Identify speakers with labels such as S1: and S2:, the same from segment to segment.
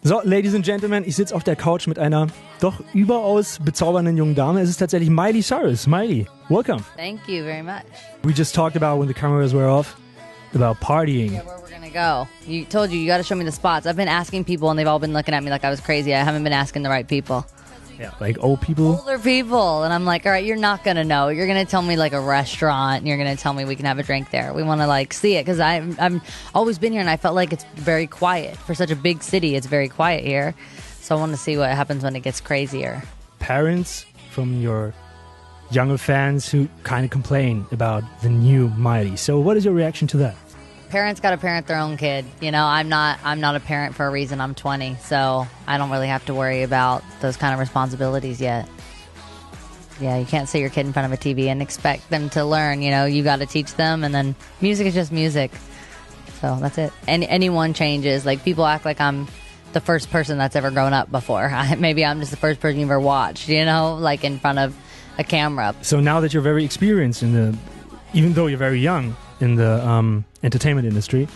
S1: So, Ladies and Gentlemen, ich sitze auf der Couch mit einer doch überaus bezaubernden jungen Dame. Es ist tatsächlich Miley Cyrus. Miley, welcome.
S2: Thank you very much.
S1: We just talked about, when the cameras were off, about partying.
S2: Yeah, where we're gonna go. You told you got to show me the spots. I've been asking people, and they've all been looking at me like I was crazy. I haven't been asking the right people.
S1: Yeah, like old people.
S2: Older people, and I'm like, all right, you're not gonna know. You're gonna tell me like a restaurant, and you're gonna tell me we can have a drink there. We want to like see it because I'm always been here, and I felt like it's very quiet for such a big city. It's very quiet here, so I want to see what happens when it gets crazier.
S1: Parents from your younger fans who kind of complain about the new Miley. So, what is your reaction to that?
S2: Parents got to parent their own kid. You know, I'm not a parent for a reason. I'm 20, so I don't really have to worry about those kind of responsibilities yet. Yeah, you can't sit your kid in front of a TV and expect them to learn. You know, you got to teach them, and then music is just music. So that's it. And anyone changes. Like, people act like I'm the first person that's ever grown up before. Maybe I'm just the first person you ever watched, you know, like in front of a camera.
S1: So now that you're very experienced even though you're very young in the entertainment industry,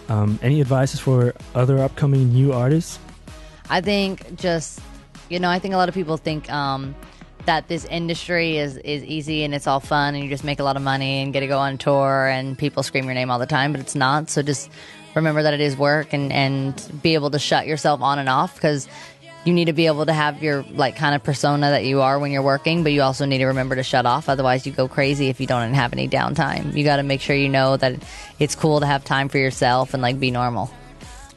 S1: any advices for other upcoming new artists?
S2: I think I think a lot of people think that this industry is easy and it's all fun and you just make a lot of money and get to go on tour and people scream your name all the time, but it's not. So just remember that it is work and be able to shut yourself on and off, because you need to be able to have your like kind of persona that you are when you're working, but you also need to remember to shut off. Otherwise, you go crazy if you don't have any downtime. You got to make sure you know that it's cool to have time for yourself and like be normal.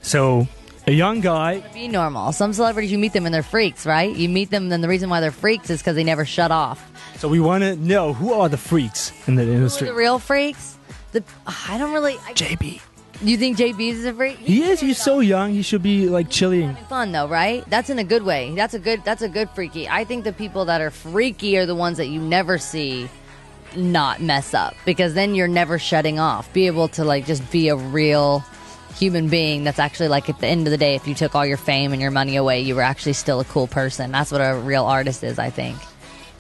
S1: So, a young guy.
S2: Be normal. Some celebrities, you meet them and they're freaks, right? You meet them, and the reason why they're freaks is because they never shut off.
S1: So we want to know, who are the freaks in the industry?
S2: Who are the real freaks?
S1: JB.
S2: You think JB is a freak?
S1: He is. He's so young. He should be like chilling.
S2: Having fun though, right? That's in a good way. That's a good freaky. I think the people that are freaky are the ones that you never see not mess up, because then you're never shutting off. Be able to like just be a real human being that's actually like, at the end of the day, if you took all your fame and your money away, you were actually still a cool person. That's what a real artist is, I think.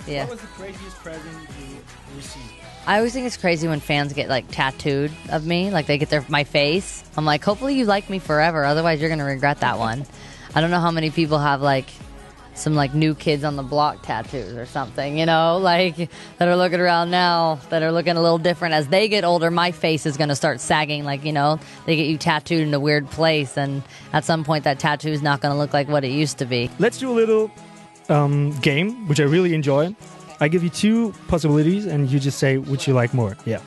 S2: Yeah.
S1: What was the craziest present you received?
S2: I always think it's crazy when fans get like tattooed of me, like they get my face. I'm like, hopefully you like me forever, otherwise you're gonna regret that one. I don't know how many people have like some like New Kids on the Block tattoos or something, you know, like that are looking around now, that are looking a little different. As they get older, my face is gonna start sagging, like, you know, they get you tattooed in a weird place, and at some point that tattoo is not gonna look like what it used to be.
S1: Let's do a little game, which I really enjoy. I give you two possibilities, and you just say which you like more. Yeah.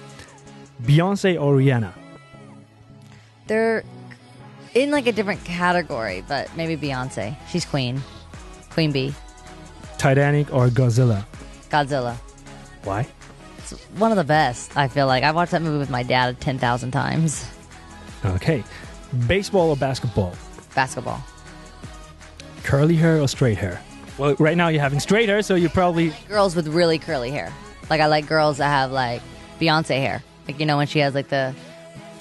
S1: Beyonce or Rihanna?
S2: They're in like a different category, but maybe Beyonce. She's queen. Queen bee.
S1: Titanic or Godzilla?
S2: Godzilla.
S1: Why?
S2: It's one of the best, I feel like. I watched that movie with my dad 10,000 times.
S1: Okay. Baseball or basketball?
S2: Basketball.
S1: Curly hair or straight hair? Well, right now you're having straight hair, so you probably...
S2: Girls with really curly hair. Like, I like girls that have, like, Beyonce hair. Like, you know, when she has, like, the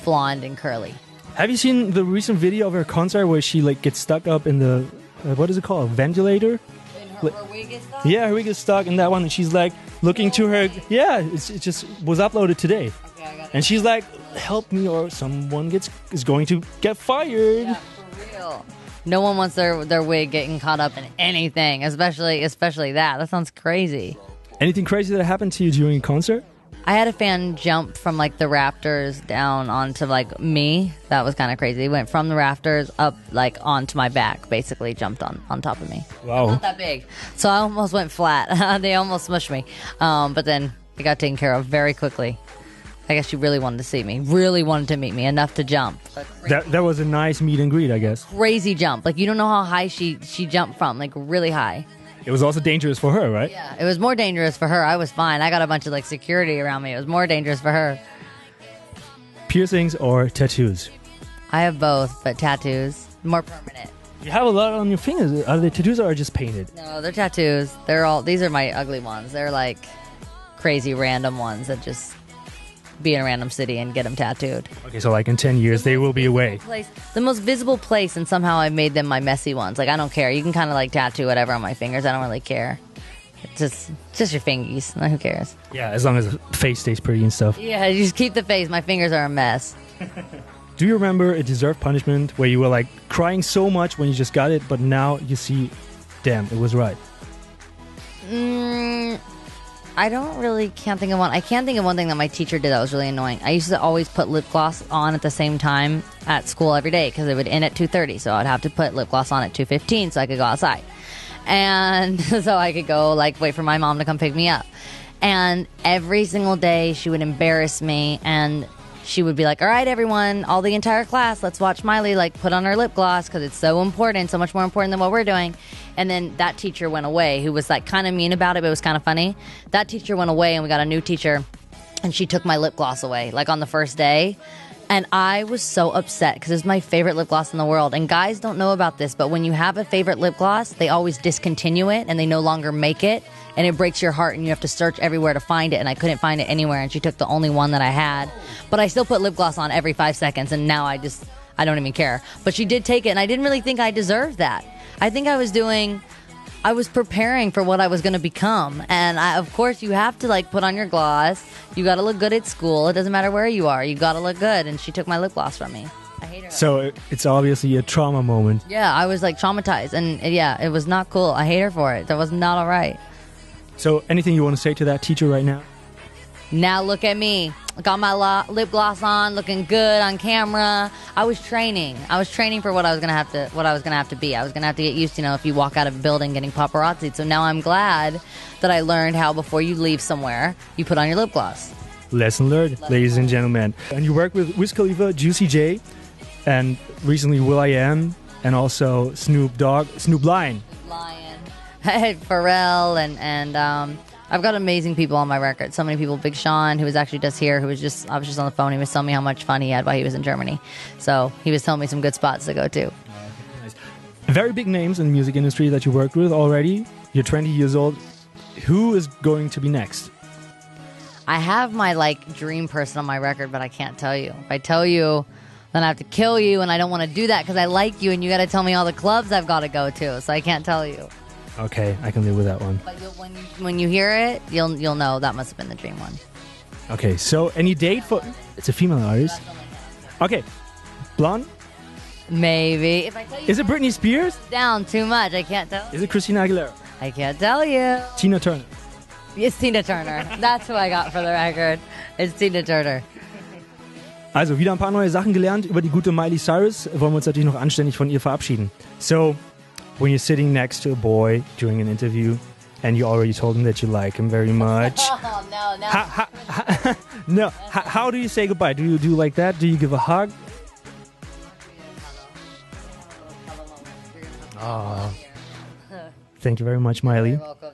S2: blonde and curly.
S1: Have you seen the recent video of her concert where she, like, gets stuck up in the... what is it called? A ventilator?
S2: And her wig is stuck?
S1: Yeah, her wig is stuck in that one, and she's, like, looking to her... Yeah, it just was uploaded today.
S2: Okay, I got it.
S1: And she's like, help me or someone is going to get fired.
S2: Yeah, for real. No one wants their wig getting caught up in anything, especially that. That sounds crazy.
S1: Anything crazy that happened to you during a concert?
S2: I had a fan jump from like the rafters down onto like me. That was kind of crazy. He went from the rafters up like onto my back, basically jumped on top of me.
S1: Wow.
S2: Not that big. So I almost went flat. They almost smushed me. But then it got taken care of very quickly. I guess she really wanted to see me, really wanted to meet me, enough to jump.
S1: That was a nice meet and greet, I guess.
S2: Crazy jump. Like, you don't know how high she jumped from, like really high.
S1: It was also dangerous for her, right?
S2: Yeah, it was more dangerous for her. I was fine. I got a bunch of like security around me. It was more dangerous for her.
S1: Piercings or tattoos?
S2: I have both, but tattoos, more permanent.
S1: You have a lot on your fingers. Are they tattoos or just painted?
S2: No, they're tattoos. These are my ugly ones. They're like crazy random ones that just be in a random city and get them tattooed.
S1: Okay, so like in 10 years, they will be away.
S2: The most visible place, and somehow I made them my messy ones. Like, I don't care. You can kind of like tattoo whatever on my fingers. I don't really care. It's just your fingies. Who cares?
S1: Yeah, as long as the face stays pretty and stuff.
S2: Yeah, you just keep the face. My fingers are a mess.
S1: Do you remember a deserved punishment where you were like crying so much when you just got it, but now you see, damn, it was right?
S2: I can't think of one. I can't think of one thing that my teacher did that was really annoying. I used to always put lip gloss on at the same time at school every day because it would end at 2:30. So I'd have to put lip gloss on at 2:15 so I could go outside. And so I could go like wait for my mom to come pick me up. And every single day she would embarrass me and she would be like, all right, everyone, all the entire class, let's watch Miley like put on her lip gloss because it's so important, so much more important than what we're doing. And then that teacher went away who was like kind of mean about it, but it was kind of funny. That teacher went away and we got a new teacher and she took my lip gloss away like on the first day. And I was so upset because it's my favorite lip gloss in the world. And guys don't know about this, but when you have a favorite lip gloss, they always discontinue it and they no longer make it. And it breaks your heart and you have to search everywhere to find it. And I couldn't find it anywhere. And she took the only one that I had. But I still put lip gloss on every 5 seconds. And now I don't even care. But she did take it. And I didn't really think I deserved that. I think I was preparing for what I was going to become. And of course, you have to like put on your gloss. You got to look good at school. It doesn't matter where you are. You got to look good. And she took my lip gloss from me. I hate her.
S1: So it's obviously a trauma moment.
S2: Yeah, I was like traumatized. And yeah, it was not cool. I hate her for it. That was not all right.
S1: So anything you want to say to that teacher right now?
S2: Now look at me. Got my lip gloss on, looking good on camera. I was training for what I was gonna have to be. I was gonna have to get used to, if you walk out of a building getting paparazzi. So now I'm glad that I learned how before you leave somewhere, you put on your lip gloss.
S1: Lesson learned, ladies and gentlemen. And you work with Wiz Khalifa, Juicy J, and recently will.i.am, and also Snoop Lion.
S2: Pharrell and I've got amazing people on my record. So many people. Big Sean, who was actually just here, I was just on the phone. He was telling me how much fun he had while he was in Germany. So he was telling me some good spots to go to.
S1: Nice. Very big names in the music industry that you worked with already. You're 20 years old. Who is going to be next?
S2: I have my dream person on my record, but I can't tell you. If I tell you, then I have to kill you, and I don't want to do that because I like you, and you got to tell me all the clubs I've got to go to. So I can't tell you.
S1: Okay, I can live with that one.
S2: But when you hear it, you'll know that must have been the dream one.
S1: Okay, so any date for... It's a female artist. Okay, blonde?
S2: Maybe. If I tell you...
S1: Is it Britney Spears?
S2: Down too much. I can't tell.
S1: Is it Christina Aguilera?
S2: I can't tell you.
S1: Tina Turner?
S2: It's Tina Turner. That's who I got for the record. It's Tina Turner.
S1: Also, wieder ein paar neue Sachen gelernt über die gute Miley Cyrus. Wollen wir uns natürlich noch anständig von ihr verabschieden. So... When you're sitting next to a boy during an interview and you already told him that you like him very much.
S2: Oh, no.
S1: No. How do you say goodbye? Do you do like that? Do you give a hug? Oh. Thank you very much, Miley.
S2: You're welcome.